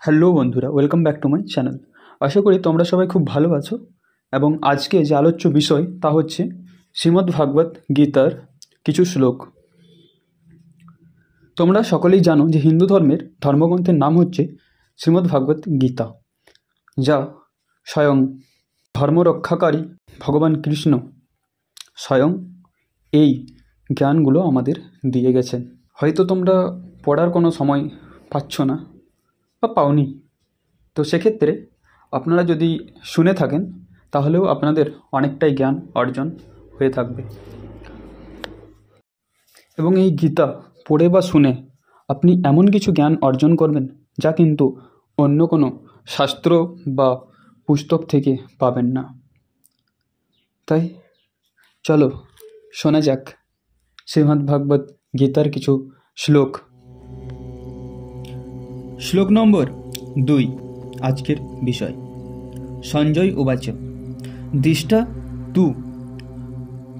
Hello বন্ধুরা, welcome back to my channel. আশা করি তোমরা সবাই খুব ভালো আছো। এবং আজকে যে আলোচ্য বিষয় তা হচ্ছে শ্রীমদ্ ভাগবত গীতার কিছু শ্লোক। তোমরা সকলেই জানো যে হিন্দু ধর্মের ধর্মগ্রন্থের নাম হচ্ছে শ্রীমদ্ ভাগবত গীতা, যা স্বয়ং ধর্মরক্ষাকারী ভগবান কৃষ্ণ স্বয়ং এই জ্ঞানগুলো আমাদের দিয়ে গেছেন। হয়তো তোমরা পড়ার কোনো সময় পাচ্ছ না বা পাওনি, তো সেক্ষেত্রে আপনারা যদি শুনে থাকেন তাহলেও আপনাদের অনেকটাই জ্ঞান অর্জন হয়ে থাকবে। এবং এই গীতা পড়ে বা শুনে আপনি এমন কিছু জ্ঞান অর্জন করবেন যা কিন্তু অন্য কোনো শাস্ত্র বা পুস্তক থেকে পাবেন না। তাই চলো শোনা যাক শ্রীমদ্ ভাগবত গীতার কিছু শ্লোক। শ্লোক নম্বর 2, আজকের বিষয়। সঞ্জয় উবাচ দৃষ্টা তু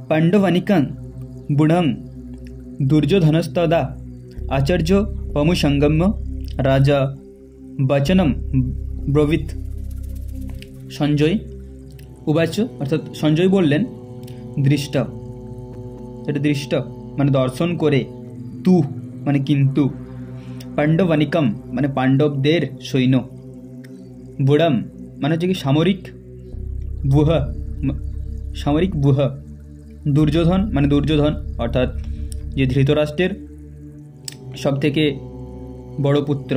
পাণ্ডবানিকাং বুঢ়ং দুর্যোধনস্তদা আচার্য পমুসঙ্গম্য রাজা বচনম ব্রবীত। সঞ্জয় উবাচ অর্থাৎ সঞ্জয় বললেন, দৃষ্ট, এটা দৃষ্ট মানে দর্শন করে, তু মানে কিন্তু, পাণ্ডবানিকম মানে পাণ্ডবদের সৈন্য, বুড়ম মানে হচ্ছে কি সামরিক, বুহ সামরিক বুহ, দুর্যোধন মানে দুর্যোধন অর্থাৎ যে ধৃতরাষ্ট্রের সবথেকে বড় পুত্র,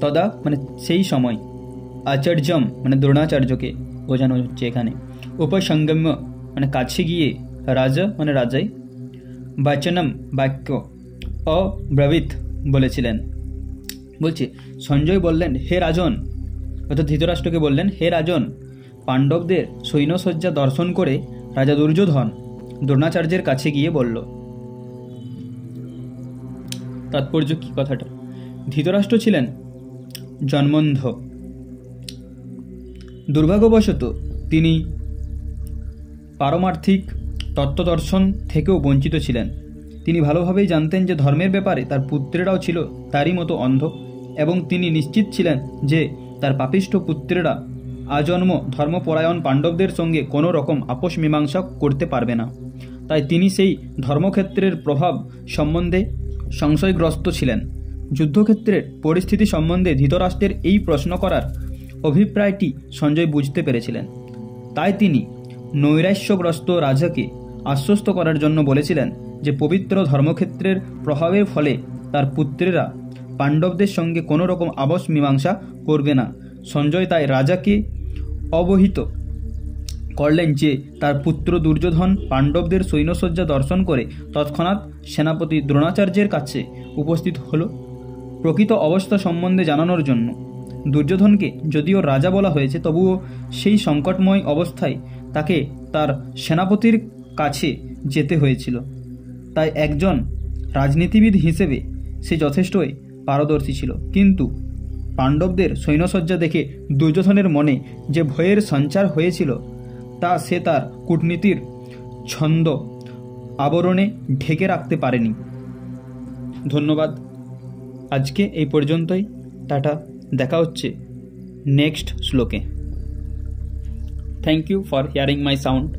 তদা মানে সেই সময়, আচার্যম মানে দ্রোণাচার্যকে বোঝানো হচ্ছে এখানে, উপসঙ্গম্য মানে কাছে গিয়ে, রাজা মানে রাজাই, বাচনম বাক্য, অব্রবীত বলেছিলেন। বলছে সঞ্জয় বললেন, হে রাজন, অর্থাৎ ধৃতরাষ্ট্রকে বললেন, হে রাজন, পাণ্ডবদের সৈন্যসজ্জা দর্শন করে রাজা দুর্যোধন দ্রোণাচার্যের কাছে গিয়ে বলল। তাৎপর্য কি কথাটা? ধৃতরাষ্ট্র ছিলেন জন্মন্ধ। দুর্ভাগ্যবশত তিনি পারমার্থিক তত্ত্বদর্শন থেকেও বঞ্চিত ছিলেন। তিনি ভালোভাবেই জানতেন যে ধর্মের ব্যাপারে তার পুত্রেরাও ছিল তারই মতো অন্ধ, এবং তিনি নিশ্চিত ছিলেন যে তার পাপিষ্ঠ পুত্রেরা আজন্ম ধর্মপরায়ণ পাণ্ডবদের সঙ্গে কোনো রকম আপোষ মীমাংসা করতে পারবে না। তাই তিনি সেই ধর্মক্ষেত্রের প্রভাব সম্বন্ধে সংশয়গ্রস্ত ছিলেন। যুদ্ধক্ষেত্রের পরিস্থিতি সম্বন্ধে ধৃতরাষ্ট্রের এই প্রশ্ন করার অভিপ্রায়টি সঞ্জয় বুঝতে পেরেছিলেন। তাই তিনি নৈরাশ্যগ্রস্ত রাজাকে আশ্বস্ত করার জন্য বলেছিলেন যে পবিত্র ধর্মক্ষেত্রের প্রভাবের ফলে তার পুত্রেরা পাণ্ডবদের সঙ্গে কোনো রকম আপোষ মীমাংসা করবে না। সঞ্জয় তাই রাজাকে অবহিত করলেন যে তার পুত্র দুর্যোধন পাণ্ডবদের সৈন্যসজ্জা দর্শন করে তৎক্ষণাৎ সেনাপতি দ্রোণাচার্যের কাছে উপস্থিত হল প্রকৃত অবস্থা সম্বন্ধে জানানোর জন্য। দুর্যোধনকে যদিও রাজা বলা হয়েছে, তবুও সেই সংকটময় অবস্থায় তাকে তার সেনাপতির কাছে যেতে হয়েছিল। তাই একজন রাজনীতিবিদ হিসেবে সে যথেষ্টই পারদর্শী ছিল। কিন্তু পাণ্ডবদের সৈন্যসজ্জা দেখে দুর্যোধনের মনে যে ভয়ের সঞ্চার হয়েছিল তা সে তার কূটনীতির ছন্দ আবরণে ঢেকে রাখতে পারেনি। ধন্যবাদ, আজকে এই পর্যন্তই। টাটা, দেখা হচ্ছে নেক্সট শ্লোকে। Thank you for hearing my sound.